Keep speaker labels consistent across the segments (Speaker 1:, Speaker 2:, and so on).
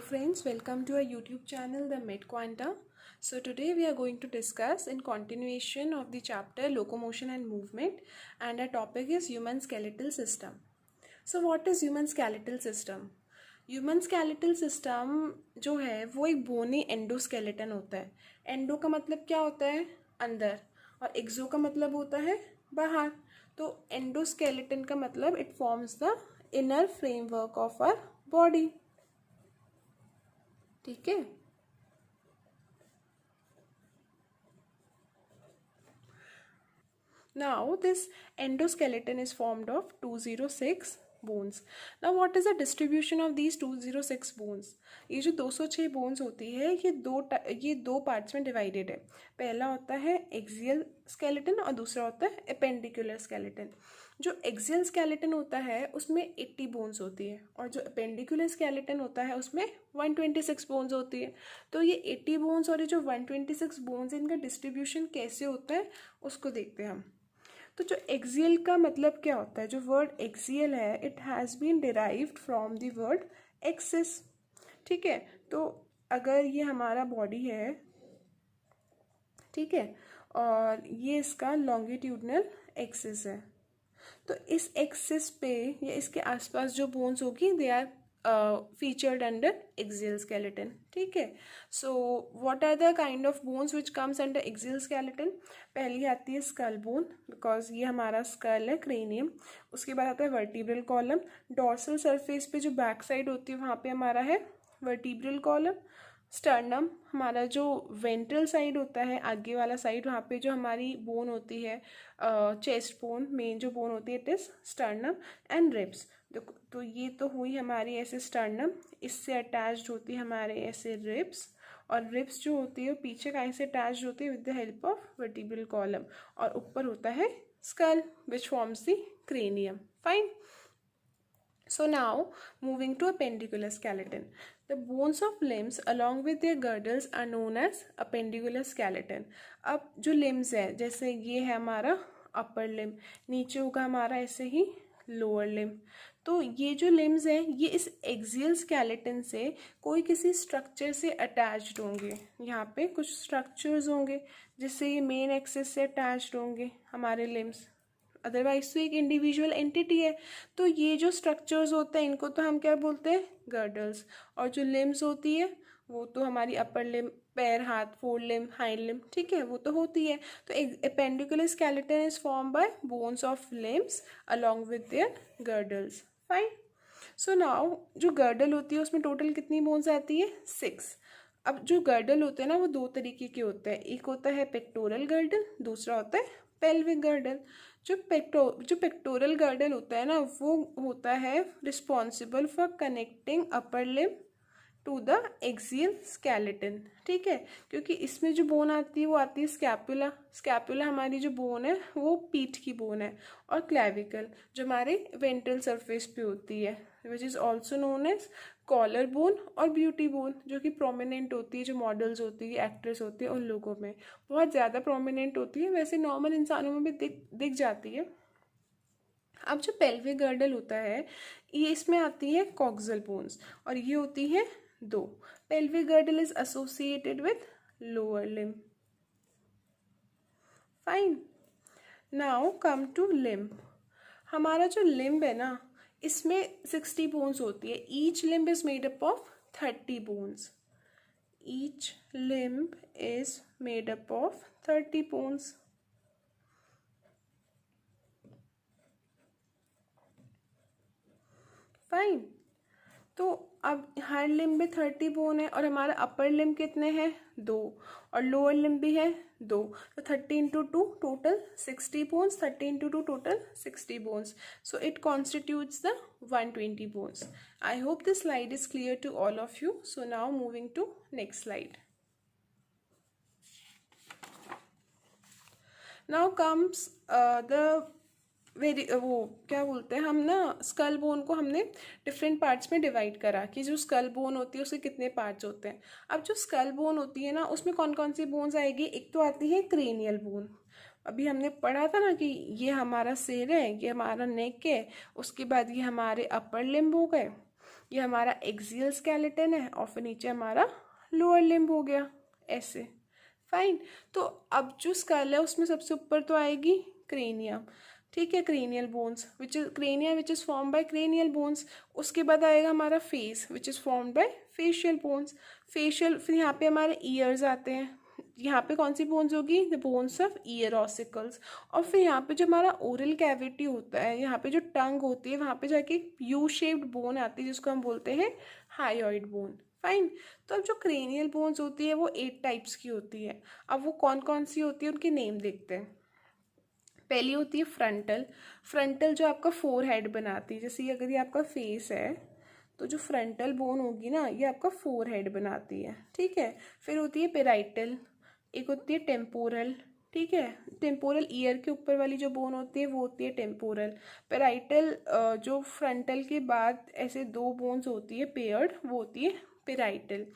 Speaker 1: friends, welcome to our YouTube channel The Med Quanta. So today we are going to discuss in continuation of the chapter Locomotion and Movement, and our topic is Human Skeletal System. So what is Human Skeletal System? Human Skeletal System जो है वो एक bony endoskeleton होता है. Endo का मतलब क्या होता है? अंदर, और एक्सो का मतलब होता है बाहर. तो एंडोस्केलेटन का मतलब it forms the inner framework of our body. ठीक है. Now this endoskeleton is formed of 206 bones. Now what is the distribution of these 206 bones? ये जो 206 bones होती है ये दो पार्ट्स में डिवाइडेड है. पहला होता है एक्सियल स्केलेटन और दूसरा होता है एपेंडिकुलर स्केलेटन. जो एक्सियल स्केलेटन होता है उसमें 80 बोन्स होती है और जो एपेंडिकुलर स्केलेटन होता है उसमें 126 बोन्स होती है. तो ये 80 बोन्स और ये जो 126 बोन्स इनका डिस्ट्रीब्यूशन कैसे होता है उसको देखते हैं हम. तो जो एक्सियल का मतलब क्या होता है? जो वर्ड एक्सियल है it has been derived from the word axis. ठीक है. तो अगर ये हमारा बॉडी है, ठीक है, और ये इसका लॉन्गिट्यूडनल एक्सिस है, तो इस एक्सिस पे या इसके आसपास जो बोन्स होगी they are featured under axial skeleton. ठीक है. So what are the kind of bones which comes under axial skeleton? पहली आती है स्कल बोन, बिकॉज ये हमारा स्कल है, क्रेनियम. उसके बाद आता है वर्टिब्रल कॉलम. डॉर्सल सरफेस पे जो बैक साइड होती है वहाँ पे हमारा है वर्टिब्रल कॉलम. स्टर्नम हमारा जो वेंट्रल साइड होता है, आगे वाला साइड, वहाँ पे जो हमारी बोन होती है चेस्ट बोन, मेन जो बोन होती है it is sternum. And ribs. देखो, तो ये तो हुई हमारी ऐसे स्टर्नम, इससे अटैच्ड होती है हमारे ऐसे रिब्स, और रिब्स जो होती है वो पीछे कहीं से अटैच्ड होती है with the help of vertebral column, और ऊपर होता है skull which forms the cranium. Fine. So now moving to appendicular skeleton. The bones of limbs along with their girdles are known as appendicular skeleton. अब जो limbs है, जैसे ये है हमारा upper limb, नीचे होगा हमारा ऐसे ही lower limb. तो ये जो limbs है ये इस axial skeleton से कोई किसी structure से attached होंगे. यहाँ पे कुछ structures होंगे जिससे ये main axis से attached होंगे हमारे limbs. अदरवाइज तो एक इंडिविजुअल एंटिटी है. तो ये जो स्ट्रक्चर्स होते हैं इनको तो हम क्या बोलते हैं? गर्डल्स. और जो लिम्स होती है वो तो हमारी अपर लिम, पैर, हाथ, फोर लिम, हाइंड लिम, ठीक है, वो तो होती है. तो appendicular skeleton is form bye bones of limbs along with their girdles. Fine. So now जो गर्डल होती है उसमें टोटल कितनी बोन्स आती है? 6. अब जो गर्डल होते हैं ना वो दो तरीके के होते हैं. एक होता है पेक्टोरल गर्डल, दूसरा होता है पेल्विक गर्डल. जो पेक्टोरल गर्डल होता है ना वो होता है responsible for connecting upper limb to the axial skeleton. ठीक है. क्योंकि इसमें जो बोन आती है वो आती है स्कैपुला. स्कैपुला हमारी जो बोन है वो पीठ की बोन है. और क्लेविकल जो हमारे वेंट्रल सरफेस पे होती है which is also known as collar bone और ब्यूटी बोन, जो कि प्रोमिनेंट होती है, जो मॉडल्स होती है, एक्ट्रेस होती है, उन लोगों में बहुत ज़्यादा प्रोमिनेंट होती है. वैसे नॉर्मल इंसानों में भी दिख जाती है. अब जो पेल्विक गर्डल होता है ये इसमें आती है कॉक्सल बोन्स और ये होती है 2. Pelvic girdle is associated with lower limb. Fine. Now come to limb. हमारा जो लिम्ब है ना इसमें 60 बोन्स होती है. Each limb is made up of 30 bones. Each limb is made up of 30 bones. Fine. तो अब हर लिम्ब में 30 बोन है और हमारा अपर लिम्ब कितने हैं? 2, और लोअर लिम्ब भी है 2. तो 30 into 2 total 60 bones. 30 into 2 total 60 bones. So it constitutes the 120 bones. I hope this slide is clear to all of you. So now moving to next slide. Now comes the वो क्या बोलते हैं हम ना, skull bone को हमने different parts में divide करा कि जो स्कल बोन होती है उसके कितने पार्ट्स होते हैं. अब जो स्कल बोन होती है ना उसमें कौन कौन सी बोन्स आएगी? एक तो आती है क्रेनियल बोन. अभी हमने पढ़ा था ना कि ये हमारा सिर है, ये हमारा नेक है, उसके बाद ये हमारे अपर लिम्ब हो गए. ये हमारा एक्सियल स्केलेटन है और फिर नीचे हमारा लोअर लिम्ब हो गया ऐसे। फाइन। तो अब जो स्कल है उसमें सबसे ऊपर तो आएगी क्रेनियम, ठीक है, cranial bones which is crania which is form by cranial bones. उसके बाद आएगा हमारा face which is form by facial bones. Facial, फिर यहाँ पे हमारे ईयर्स आते हैं। यहाँ पे कौन सी बोन्स होगी? The bones of ear ossicles. और फिर यहाँ पे जो हमारा ओरल कैविटी होता है, यहाँ पे जो टंग होती है, वहाँ पे जाके यू शेप्ड बोन आती है जिसको हम बोलते हैं हायोइड बोन। फाइन। तो अब जो क्रेनियल बोन्स होती है वो 8 टाइप्स की होती है। अब वो कौन कौन सी होती है उनके नेम देखते हैं। पहली होती है फ्रंटल। फ्रंटल जो आपका फोरहेड बनाती है, जैसे अगर ये आपका फेस है तो जो फ्रंटल बोन होगी ना ये आपका फोरहेड बनाती है, ठीक है। फिर होती है पेराइटल, एक होती है टेम्पोरल, ठीक है। टेम्पोरल ईयर के ऊपर वाली जो बोन होती है वो होती है टेम्पोरल। पेराइटल जो फ्रंटल के बाद ऐसे 2 बोन्स होती है पेयर्ड, वो होती है पेराइटल।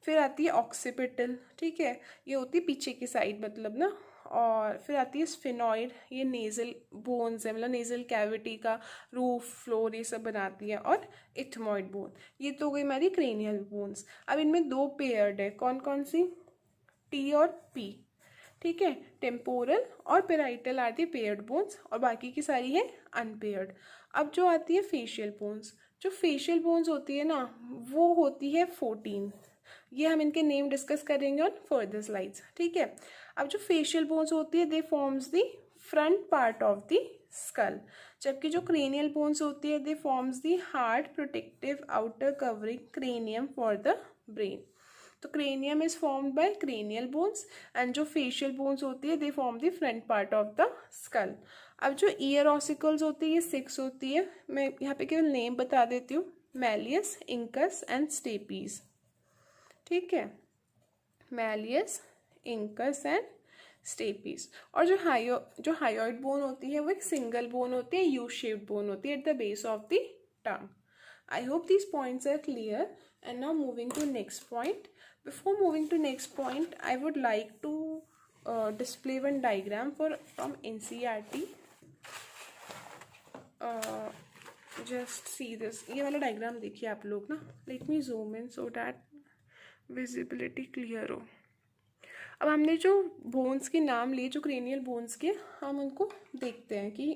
Speaker 1: फिर आती है ऑक्सीपिटल, ठीक है, ये होती है पीछे की साइड मतलब ना। और फिर आती है स्फिनॉइड, ये नेजल बोन्स है, मतलब नेजल कैविटी का रूफ फ्लोर ये सब बनाती है। और इथमॉइड बोन, ये तो हो गई हमारी क्रेनियल बोन्स। अब इनमें 2 पेयर्ड है, कौन कौन सी? टी और पी, ठीक है। टेम्पोरल और पेराइटल आती है पेयर्ड बोन्स और बाकी की सारी है अनपेयर्ड। अब जो आती है फेशियल बोन्स, जो फेशियल बोन्स होती है ना वो होती है 14। ये हम इनके नेम डिस्कस करेंगे ऑन फर्दर स्लाइड्स, ठीक है। अब जो फेशियल बोन्स होती है they forms the front part of the skull, जबकि जो क्रेनियल बोन्स होती है they forms the hard protective outer covering cranium for the brain. तो cranium is formed by cranial bones and जो फेशियल बोन्स होती है they form the front part of the skull. अब जो ईयर ऑसिकल्स होती है ये 6 होती है, मैं यहाँ पे केवल नेम बता देती हूँ, मैलियस, इंकस एंड स्टेपीज, ठीक है, मैलियस, इंकस एंड स्टेपीज। और जो हायोइड बोन होती है वो एक सिंगल बोन होती है, यू शेप्ड बोन होती है eight the base of the tongue. I hope these points are clear. And now moving to next point. Before moving to next point, I would like to display one diagram from NCERT. Just see this. ये वाला diagram देखिए आप लोग ना. Let me zoom in so that visibility clear हो. अब हमने जो बोन्स के नाम लिए, जो क्रेनियल बोन्स के, हम उनको देखते हैं कि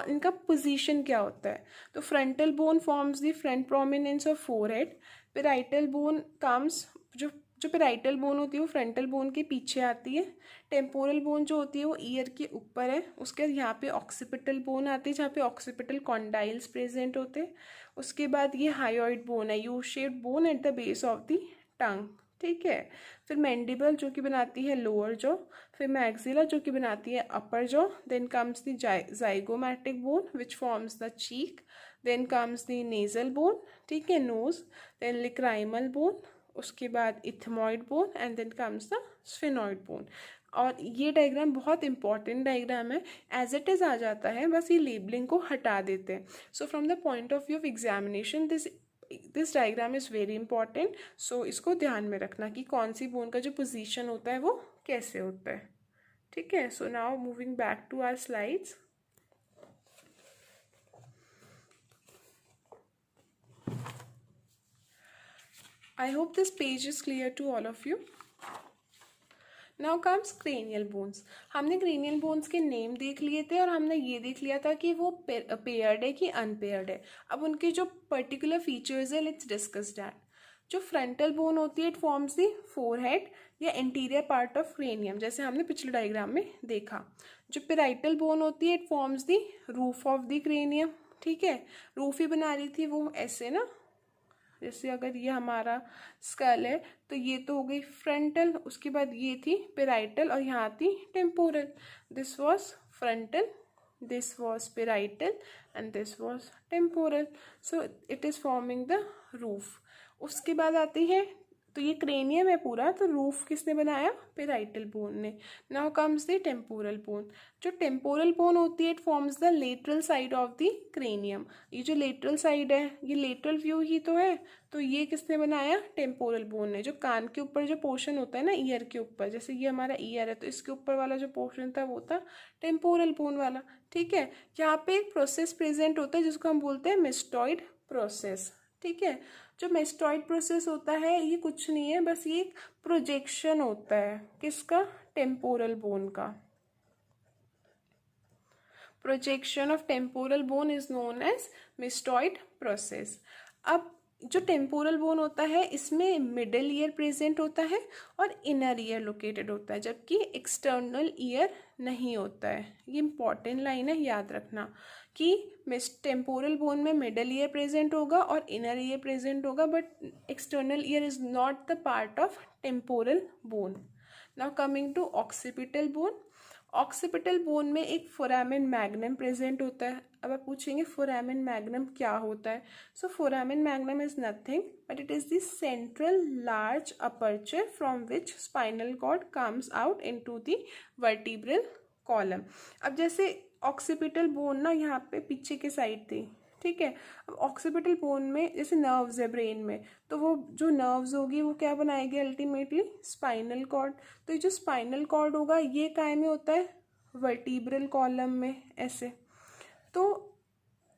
Speaker 1: इनका पोजीशन क्या होता है। तो frontal bone forms the front prominence of forehead. Parietal bone comes, जो पेराइटल बोन होती है वो फ्रंटल बोन के पीछे आती है। टेम्पोरल बोन जो होती है वो ईयर के ऊपर है। उसके बाद यहाँ पे ऑक्सीपिटल बोन आती है जहाँ पे ऑक्सीपिटल कॉन्डाइल्स प्रेजेंट होते हैं। उसके बाद ये हायोइड बोन है, U shaped bone eight the base of the टंग, ठीक है। फिर मैंडिबल जो कि बनाती है लोअर जॉ, फिर मैक्सिला जो कि बनाती है upper jaw, then comes the zygomatic bone which forms the cheek, then comes the nasal bone, ठीक है, नोज, देन लिक्राइमल बोन, उसके बाद ethmoid bone and then comes the sphenoid bone. और ये डायग्राम बहुत इंपॉर्टेंट डायग्राम है, as it is आ जाता है, बस ये लेबलिंग को हटा देते हैं। So from the point of view of examination this diagram is very important. सो इसको ध्यान में रखना कि कौन सी बोन का जो पोजीशन होता है वो कैसे होता है, ठीक है। So now moving back to our slides. I hope this page is clear to all of you. Now comes cranial bones. हमने क्रेनियल बोन्स के नेम देख लिए थे और हमने ये देख लिया था कि वो पेयर्ड है कि अनपेयर्ड है। अब उनके जो पर्टिकुलर फीचर्स है लेट्स डिस्कस दैट। जो फ्रंटल बोन होती है इट फॉर्म्स द फोरहेड या इंटीरियर पार्ट ऑफ क्रेनियम, जैसे हमने पिछले डायग्राम में देखा। जो पेराइटल बोन होती है it forms the roof of the cranium, ठीक है। रूफ ही बना रही थी वो ऐसे ना, जैसे अगर ये हमारा स्कल है तो ये तो हो गई फ्रंटल, उसके बाद ये थी पेराइटल और यहाँ थी temporal. This was frontal, this was parietal and this was temporal. So it is forming the roof. उसके बाद आती है, तो ये क्रेनियम है पूरा, तो रूफ किसने बनाया? पेराइटल बोन ने। Now comes the temporal bone. जो टेम्पोरल बोन होती है it forms the lateral side of the cranium. ये जो लेटरल साइड है ये लेटरल व्यू ही तो है, तो ये किसने बनाया? टेम्पोरल बोन ने। जो कान के ऊपर जो पोर्शन होता है ना ईयर के ऊपर, जैसे ये हमारा ईयर है तो इसके ऊपर वाला जो पोर्शन था वो था टेम्पोरल बोन वाला, ठीक है। यहाँ पे एक प्रोसेस प्रेजेंट होता है जिसको हम बोलते हैं मिस्टॉइड प्रोसेस, ठीक है। जो मेस्टॉइड प्रोसेस होता है ये कुछ नहीं है, बस ये एक प्रोजेक्शन होता है किसका, टेम्पोरल बोन का। Projection of temporal bone is known as mastoid process. अब जो टेम्पोरल बोन होता है इसमें मिडल ईयर प्रेजेंट होता है और इनर ईयर लोकेटेड होता है, जबकि एक्सटर्नल ईयर नहीं होता है। ये इंपॉर्टेंट लाइन है, याद रखना कि टेम्पोरल बोन में मिडल ईयर प्रेजेंट होगा और इनर ईयर प्रेजेंट होगा, but external ear is not the part of temporal bone. Now coming to occipital bone. Occipital bone में एक फोरामेन मैग्नम प्रेजेंट होता है। अब आप पूछेंगे फोरामेन मैग्नम क्या होता है। So foramen magnum is nothing but it is the central large aperture from which spinal cord comes out into the vertebral column. अब जैसे ऑक्सीपिटल बोन ना यहाँ पे पीछे के साइड थी, ठीक है। अब ऑक्सीपिटल बोन में जैसे नर्व्स है ब्रेन में, तो वो जो नर्व्स होगी वो क्या बनाएगी अल्टीमेटली, स्पाइनल कॉर्ड। तो ये जो स्पाइनल कॉर्ड होगा ये काय में होता है, वर्टिब्रल कॉलम में, ऐसे। तो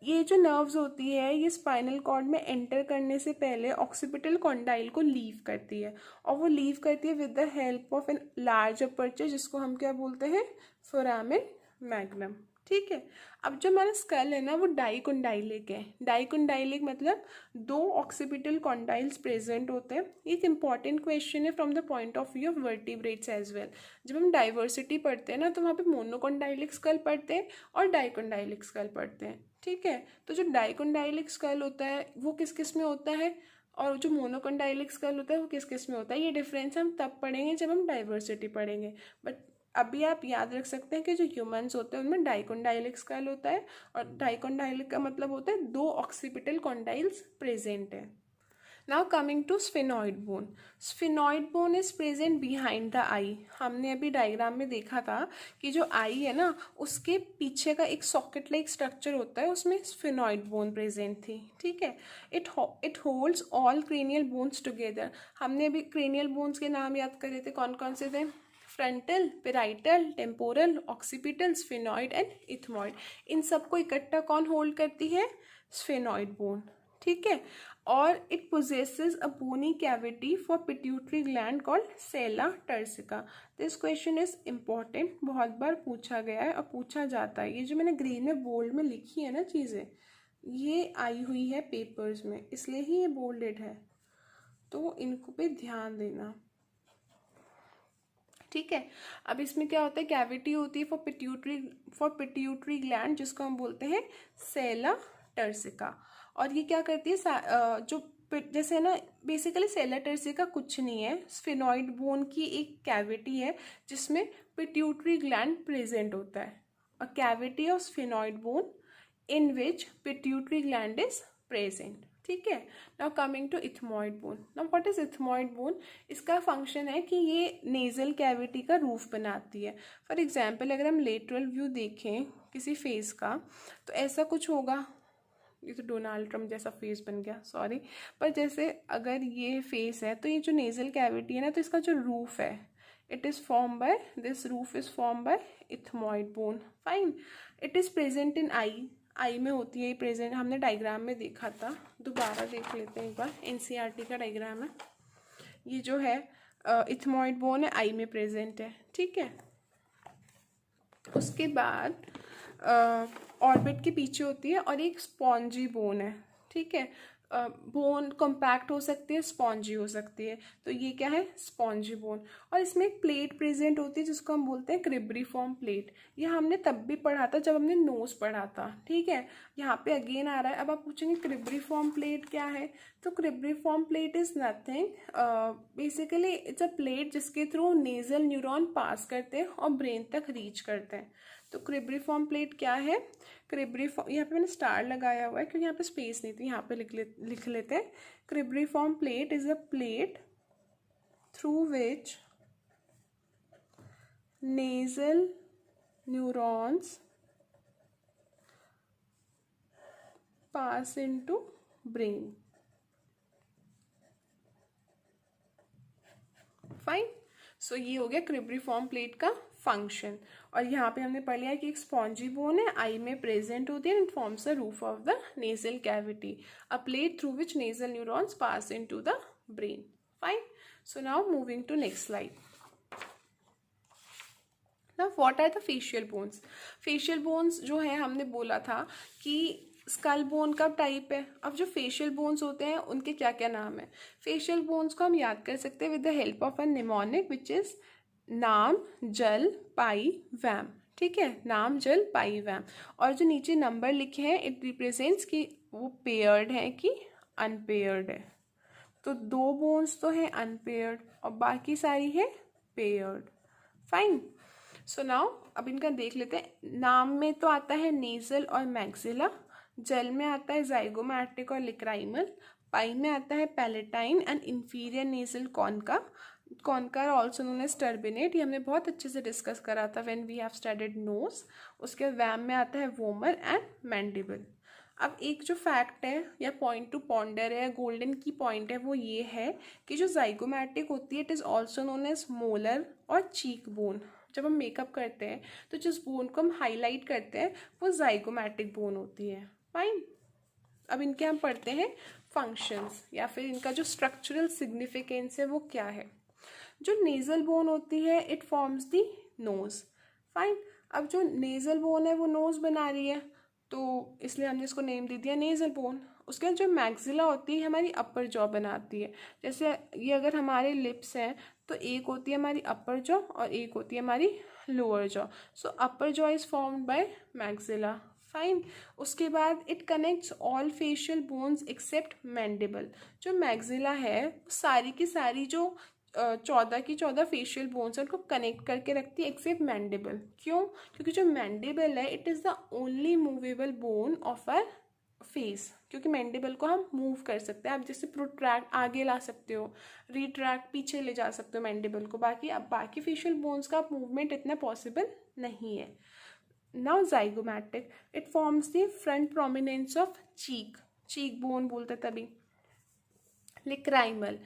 Speaker 1: ये जो नर्व्स होती है ये स्पाइनल कॉर्ड में एंटर करने से पहले ऑक्सीपिटल कॉन्डाइल को लीव करती है, और वो लीव करती है with the help of an large aperture जिसको हम क्या बोलते हैं, फोरामेन मैग्नम, ठीक है। अब जो हमारा स्कल है ना वो डाइकोंडाइलिक है। डाइकोंडाइलिक मतलब दो ऑक्सीपिटल कॉन्डाइल्स प्रेजेंट होते हैं। एक इंपॉर्टेंट क्वेश्चन है from the point of view of vertebrates as well. जब हम डाइवर्सिटी पढ़ते हैं ना तो वहाँ पे मोनोकोंडाइलिक स्कल पढ़ते हैं और डाइकोंडाइलिक स्कल पढ़ते हैं, ठीक है। तो जो डाइकोंडाइलिक स्कल होता है वो किस किस में होता है, और जो मोनोकोंडाइलिक स्कल होता है वो किस किस में होता है। ये डिफरेंस हम तब पढ़ेंगे जब हम डाइवर्सिटी पढ़ेंगे, बट अभी आप याद रख सकते हैं कि जो ह्यूमंस होते हैं उनमें डाइकोंडाइलिक स्कल होता है, और डाइकोंडाइलिक का मतलब होता है दो ऑक्सीपिटल कॉन्डाइल्स प्रेजेंट है। Now coming to sphenoid bone. Sphenoid bone is present behind the eye. हमने अभी डायग्राम में देखा था कि जो आई है ना उसके पीछे का एक सॉकेट लाइक स्ट्रक्चर होता है, उसमें स्फेनॉइड बोन प्रेजेंट थी, ठीक है। It holds all cranial bones together. हमने अभी क्रेनियल बोन्स के नाम याद करे थे, कौन कौन से थे, frontal, parietal, temporal, occipital, sphenoid and ethmoid. इन सबको इकट्ठा कौन होल्ड करती है, स्फेनॉइड बोन, ठीक है। और it possesses a bony cavity for pituitary gland called sella turcica. This question is important, बहुत बार पूछा गया है और पूछा जाता है। ये जो मैंने ग्रीन में बोल्ड में लिखी है ना चीज़ें, ये आई हुई है पेपर्स में, इसलिए ही ये बोल्डेड है, तो इनको पे ध्यान देना, ठीक है। अब इसमें क्या होता है, कैविटी होती है फॉर पिट्यूटरी ग्लैंड जिसको हम बोलते हैं सेला टर्सिका। और ये क्या करती है, जो जैसे ना बेसिकली सेला टर्सिका कुछ नहीं है, स्फेनॉइड बोन की एक कैविटी है जिसमें पिट्यूटरी ग्लैंड प्रेजेंट होता है। A cavity of sphenoid bone in which pituitary gland is present, ठीक है। Now coming to ethmoid bone. Now what is ethmoid bone. इसका फंक्शन है कि ये नेजल कैविटी का रूफ बनाती है। फॉर एग्जांपल अगर हम लेटरल व्यू देखें किसी फेस का तो ऐसा कुछ होगा, ये तो डोनाल्ड ट्रम्प जैसा फेस बन गया, सॉरी, पर जैसे अगर ये फेस है तो ये जो नेजल कैविटी है ना तो इसका जो रूफ है, it is form by, this roof is form by ethmoid bone, fine. It is present in eye में होती है प्रेजेंट, हमने डायग्राम में देखा था, दोबारा देख लेते हैं एक बार, एनसीईआरटी का डायग्राम है ये, जो है इथमॉइड बोन है, आई में प्रेजेंट है, ठीक है। उसके बाद ऑर्बिट के पीछे होती है और एक स्पॉन्जी बोन है, ठीक है। बोन कॉम्पैक्ट हो सकती है, स्पॉन्जी हो सकती है, तो ये क्या है, स्पॉन्जी बोन। और इसमें एक प्लेट प्रेजेंट होती है जिसको हम बोलते हैं क्रिब्रीफॉर्म प्लेट। ये हमने तब भी पढ़ा था जब हमने नोज पढ़ा था, ठीक है। यहाँ पे अगेन आ रहा है। अब आप पूछेंगे क्रिब्रीफॉर्म प्लेट क्या है, तो cribriform plate is nothing, basically it's a plate जिसके थ्रू नेजल न्यूरॉन पास करते हैं और ब्रेन तक रीच करते हैं। तो क्रिब्रीफॉर्म प्लेट क्या है, क्रिब्रीफॉर्म, यहाँ पे मैंने स्टार लगाया हुआ है क्योंकि यहाँ पे स्पेस नहीं थी, यहाँ पे लिख लेते हैं। Cribriform plate is a plate through which nasal neurons pass into brain, fine. So ये हो गया क्रिब्रिफॉर्म प्लेट का फंक्शन। और यहाँ पे हमने पढ़ लिया कि एक स्पॉन्जी बोन है, आई में प्रेजेंट होती है, and forms the roof of the nasal cavity, a plate through which nasal neurons pass into the brain. Fine. So now moving to next slide. Now what are the facial bones? Facial bones जो है हमने बोला था कि skull bone का type है। अब जो फेशियल बोन्स होते हैं उनके क्या क्या नाम है? फेशियल बोन्स को हम याद कर सकते हैं with the help of a mnemonic which is नाम, जल, पाई, वैम। ठीक है, नाम, जल, पाई, वैम। और जो नीचे नंबर लिखे हैं इट रिप्रेजेंट्स कि वो पेयर्ड है कि अनपेयर्ड है। तो 2 बोन्स तो है अनपेयर्ड और बाकी सारी है पेयर्ड। फाइन। सो नाउ अब इनका देख लेते हैं। नाम में तो आता है नेजल और मैक्सिला, जल में आता है जाइगोमैटिक और लिक्राइमल, पाई में आता है palatine and inferior nasal concha, concha also known as turbinate. ये हमने बहुत अच्छे से डिस्कस करा था when we have studied nose. उसके बाद वैम में आता है वोमर एंड मैंडिबल। अब एक जो फैक्ट है या पॉइंट टू पॉन्डर है, गोल्डन की पॉइंट है, वो ये है कि जो जाइगोमैटिक होती है it is also known as malar और चीक बोन। जब हम मेकअप करते हैं तो जिस बोन को हम हाईलाइट करते हैं वो जाइगोमैटिक बोन होती है। फाइन। अब इनके हम पढ़ते हैं फंक्शंस या फिर इनका जो स्ट्रक्चरल सिग्निफिकेंस है वो क्या है। जो नेजल बोन होती है it forms the nose. Fine. अब जो नेजल बोन है वो नोज बना रही है तो इसलिए हमने इसको नेम दे दिया नेजल बोन। उसके बाद जो मैक्सिला होती है हमारी अपर जॉ बनाती है। जैसे ये अगर हमारे लिप्स हैं तो एक होती है हमारी अपर जॉ और एक होती है हमारी lower jaw. So upper jaw is formed by maxilla. Fine. उसके बाद it connects all facial bones except mandible. जो मैक्सिला है वो सारी की सारी जो 14 की 14 फेशियल बोन्स उनको कनेक्ट करके रखती है एक्सेप्ट मैंडिबल। क्यों? क्योंकि जो मैंडिबल है it is the only movable bone of our face. क्योंकि मैंडिबल को हम मूव कर सकते हैं। आप जैसे प्रोट्रैक्ट आगे ला सकते हो, रिट्रैक्ट पीछे ले जा सकते हो मैंडिबल को। बाकी अब बाकी फेशियल बोन्स का मूवमेंट इतना पॉसिबल नहीं है। Now zygomatic it forms the front prominence of cheek, cheek bone बोलते तभी। Lacrimal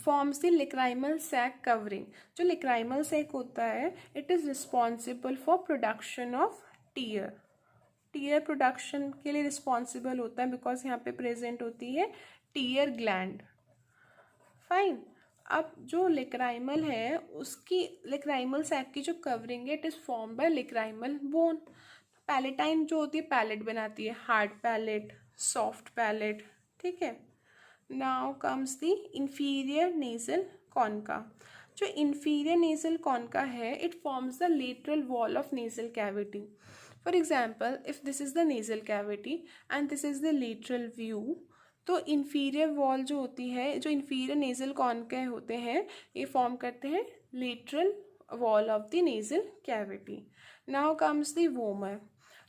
Speaker 1: forms the lacrimal sac covering. जो लिक्राइमल सैक होता है it is responsible for production of tear. Tear production के लिए रिस्पॉन्सिबल होता है बिकॉज यहाँ पे प्रेजेंट होती है टीयर ग्लैंड। फाइन। अब जो लिक्राइमल है उसकी लिक्राइमल सैक की जो कवरिंग है it is form by lacrimal bone. Palatine जो होती है पैलेट बनाती है, हार्ड पैलेट, सॉफ्ट पैलेट। ठीक है। Now comes the inferior nasal concha. जो इंफीरियर नेजल कॉन्का है it forms the lateral wall of nasal cavity. For example if this is the nasal cavity and this is the lateral view, तो inferior wall जो होती है, जो inferior nasal concha होते हैं ये फॉर्म करते हैं lateral wall of the nasal cavity. Now comes the vomer.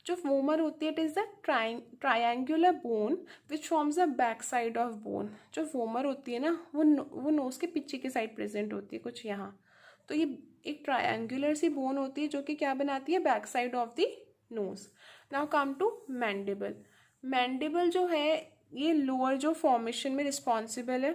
Speaker 1: जो वोमर होती है it is the triangular bone which forms the back side of bone. जो वोमर होती है ना वो नोज के पीछे के साइड प्रेजेंट होती है कुछ यहाँ। तो ये एक ट्रायंगुलर सी बोन होती है जो कि क्या बनाती है, back side of the nose. Now come to mandible. Mandible जो है ये लोअर जो फॉर्मेशन में रिस्पॉन्सिबल है।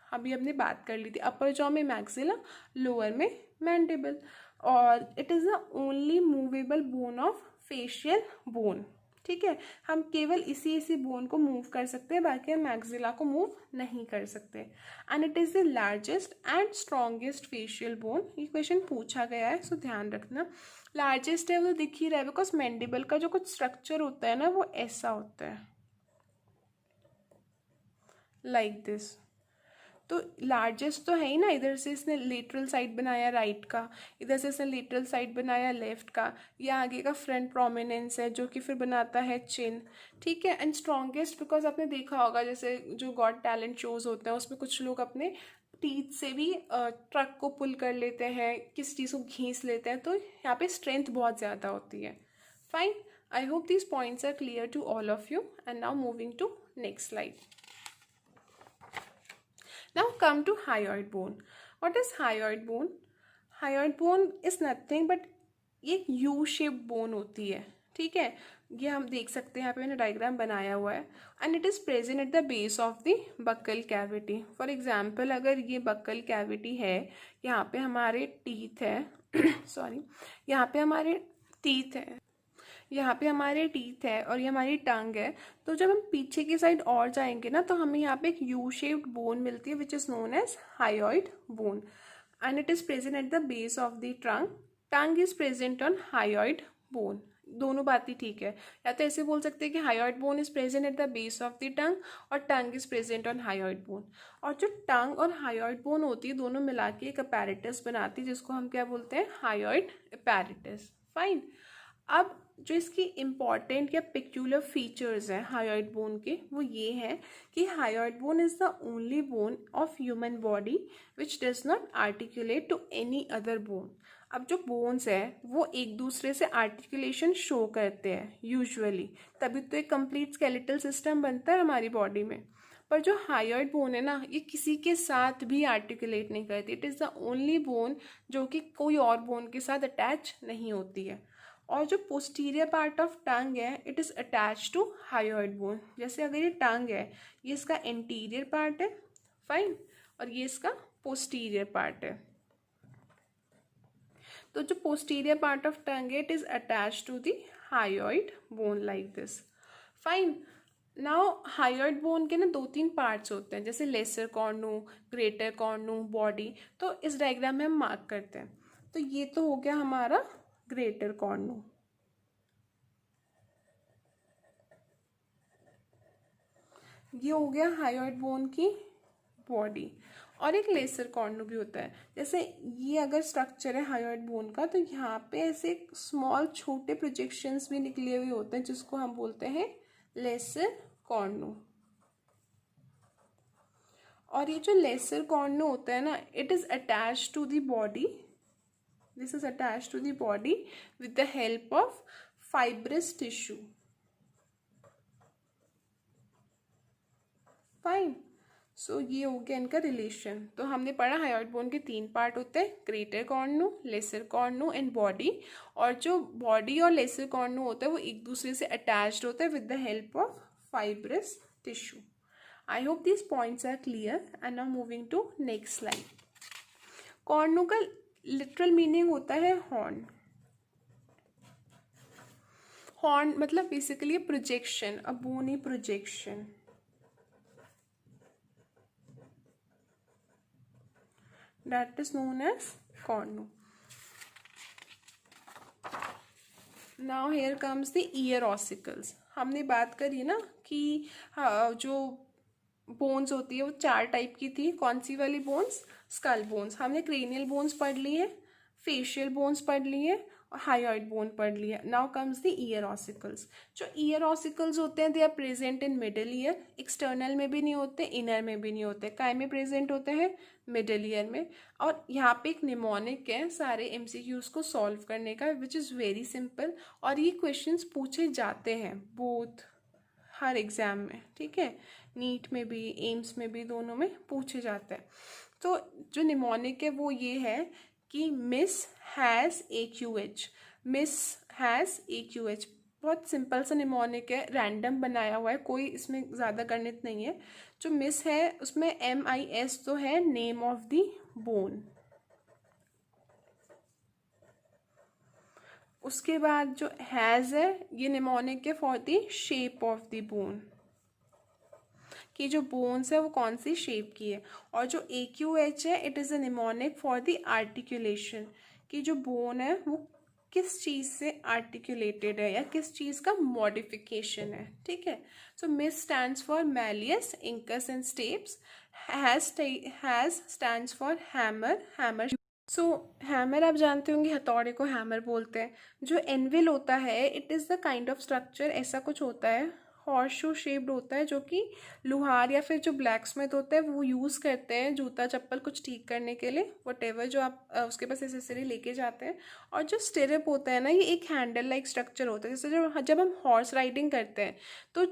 Speaker 1: अभी हमने बात कर ली थी, अपर जॉ में मैक्सिला, लोअर में मैंडिबल। और it is the only movable bone of facial bone. ठीक है, हम केवल इसी बोन को मूव कर सकते हैं, बाकी हम मैक्सिला को मूव नहीं कर सकते। And it is the largest and strongest facial bone. ये क्वेश्चन पूछा गया है सो ध्यान रखना। लार्जेस्ट है वो दिख ही रहा है बिकॉज मैंडिबल का जो कुछ स्ट्रक्चर होता है ना वो ऐसा होता है लाइक दिस। तो लार्जेस्ट तो है ही ना, इधर से इसने लेटरल साइड बनाया राइट का, इधर से इसने लेटरल साइड बनाया लेफ्ट का, या आगे का फ्रंट प्रोमिनेंस है जो कि फिर बनाता है चिन। ठीक है। एंड स्ट्रॉन्गेस्ट बिकॉज आपने देखा होगा जैसे जो गॉट टैलेंट शोज होते हैं उसमें कुछ लोग अपने टीथ से भी ट्रक को पुल कर लेते हैं, किस चीज़ को घींच लेते हैं, तो यहाँ पे स्ट्रेंथ बहुत ज़्यादा होती है। Fine. I hope these points are clear to all of you. And now moving to next slide. Now come to hyoid bone. What is hyoid bone? Hyoid bone is nothing but एक U shaped bone होती है. ठीक है. ये हम देख सकते हैं, यहाँ पे मैंने डायग्राम बनाया हुआ है। And it is present at the base of the buccal cavity. For example अगर ये बक्कल कैविटी है, यहाँ पे हमारे टीथ है सॉरी, यहाँ पे हमारे टीथ है, यहाँ पे हमारे टीथ है और ये हमारी टंग है। तो जब हम पीछे की साइड और जाएंगे ना, तो हमें यहाँ पे एक यू शेप्ड बोन मिलती है which is known as hyoid bone, and it is present at the base of the trunk. Tongue is present on hyoid bone. दोनों बात ही ठीक है, या तो ऐसे बोल सकते हैं कि hyoid bone is present at the base of the tongue और tongue is present on hyoid bone. और जो टंग और हायोइड बोन होती है, दोनों मिला के एक अपैरेटस बनाती है जिसको हम क्या बोलते हैं, हायोइड अपैरेटस। फाइन। अब जो इसकी इम्पॉर्टेंट या पिक्यूलर फीचर्स हैं हायोइड बोन के, वो ये हैं कि hyoid bone is the only bone of human body which does not articulate to any other bone. अब जो बोन्स है वो एक दूसरे से आर्टिकुलेशन शो करते हैं यूजुअली, तभी तो एक कंप्लीट स्केलेटल सिस्टम बनता है हमारी बॉडी में। पर जो हायोइड बोन है ना, ये किसी के साथ भी आर्टिकुलेट नहीं करती। It is the only bone जो कि कोई और बोन के साथ अटैच नहीं होती है। और जो पोस्टीरियर पार्ट ऑफ टंग है, it is attach to hyoid bone. जैसे अगर ये टंग है, ये इसका एंटीरियर पार्ट है, फाइन, और ये इसका पोस्टीरियर पार्ट है। तो जो पोस्टीरियर पार्ट ऑफ टंग है, it is attach to the hyoid bone like this. Fine. Now hyoid bone के ना 2-3 पार्ट्स होते हैं, जैसे lesser cornu, greater cornu, body. तो इस डायग्राम में हम मार्क करते हैं। तो ये तो हो गया हमारा ग्रेटर कॉर्नू, ये हो गया हायोइड बोन की बॉडी। और एक लेसर कॉर्नू भी होता है। जैसे ये अगर स्ट्रक्चर है हायोइड बोन का, तो यहाँ पे ऐसे स्मॉल छोटे प्रोजेक्शंस भी निकले हुए होते हैं जिसको हम बोलते हैं लेसर कॉर्नू। और ये जो लेसर कॉर्नू होता है ना, it is attach to the body, this is attach to the body with the help of fibrous tissue. Fine. So ये हो गया इनका रिलेशन। तो हमने पढ़ा हायोइड बोन के 3 पार्ट होते हैं, greater cornu, laser cornu and body. और जो बॉडी और लेसर कॉर्नू होता है वो एक दूसरे से अटैच्ड होता है with the help of fibrous tissue. I hope this points are clear. And now moving to next slide. Cornu का लिटरल मीनिंग होता है हॉर्न। हॉर्न मतलब basically projection, a bony projection. That is known as cornu. Now here comes the ear ossicles. हमने बात करी ना कि जो बोन्स होती है वो 4 टाइप की थी। कौन सी वाली बोन्स? Skull bones. हमने क्रेनियल बोन्स पढ़ ली है, फेशियल बोन्स पढ़ ली है और हायोइड बोन पढ़ ली है। Now comes the ear ossicles. जो ईयर ऑसिकल्स होते हैं, they are present in middle ear. External में भी नहीं होते, इनर में भी नहीं होते। काय में प्रेजेंट होते हैं? मिडल ईयर में। और यहाँ पे एक निमोनिक है सारे एमसीक्यूज को सॉल्व करने का, विच इज़ वेरी सिंपल। और ये क्वेश्चंस पूछे जाते हैं बोथ हर एग्जाम में, ठीक है, नीट में भी, एम्स में भी, दोनों में पूछे जाते हैं। तो जो निमोनिक है वो ये है कि miss has AQH, miss has AQH। बहुत सिंपल सा निमोनिक है, रैंडम बनाया हुआ है, कोई इसमें ज़्यादा गणित नहीं है। जो मिस है उसमें MIS तो है, नेम ऑफ द बोन। उसके बाद जो हैज़ है, ये निमोनिक है for the shape of the bone, कि जो बोन्स है वो कौन सी शेप की है। और जो AQH है, it is a mnemonic for the articulation, कि जो बोन है वो किस चीज़ से आर्टिकुलेटेड है या किस चीज़ का मॉडिफिकेशन है, ठीक है। So MIS stands for malleus, incus and stapes. Has stands for hammer, hammer. So hammer आप जानते होंगे, हथौड़े को हैमर बोलते हैं। जो एनविल होता है, it is the kind of structure, ऐसा कुछ होता है, हॉर्स शू शेप्ड होता है, जो कि लुहार या फिर जो ब्लैक स्मिथ होते हैं वो यूज़ करते हैं जूता चप्पल कुछ ठीक करने के लिए, वटेवर जो आप उसके पास एसेसरी लेके जाते हैं। और जो स्टिरअप होता है ना, ये एक हैंडल लाइक स्ट्रक्चर होता है। जैसे जब हम हॉर्स राइडिंग करते हैं, तो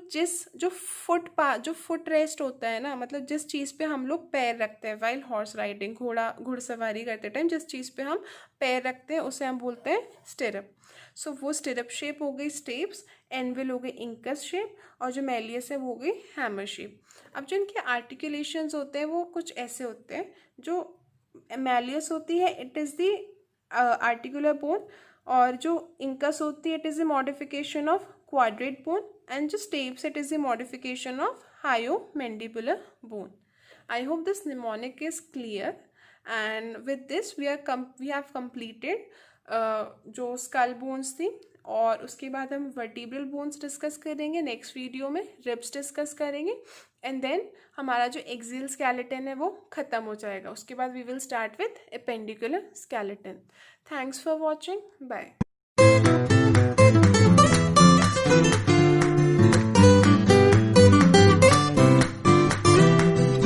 Speaker 1: जो फुट रेस्ट होता है ना, मतलब जिस चीज़ पे हम लोग पैर रखते हैं वाइल हॉर्स राइडिंग, घुड़सवारी करते टाइम जिस चीज़ पे हम पैर रखते हैं उसे हम बोलते हैं स्टिरप। सो वो स्टिरप शेप हो गई स्टेप्स, एनविल हो गई इंकस शेप, और जो मेलियस है वो हो गई हैमर शेप। अब जो इनके आर्टिकुलेशंस होते हैं वो कुछ ऐसे होते हैं। जो मेलियस होती है it is the articular bone, और जो इंकस होती है it is the modification of quadrate bone, and जो stapes it is the modification of hyomandibular bone. I hope this mnemonic is clear, and with this we have completed जो skull bones थी, और उसके बाद हम vertebral bones discuss करेंगे next video में, ribs discuss करेंगे, एंड देन हमारा जो एक्सियल स्केलेटन है वो ख़त्म हो जाएगा. उसके बाद we will start with appendicular skeleton. Thanks for watching. Bye.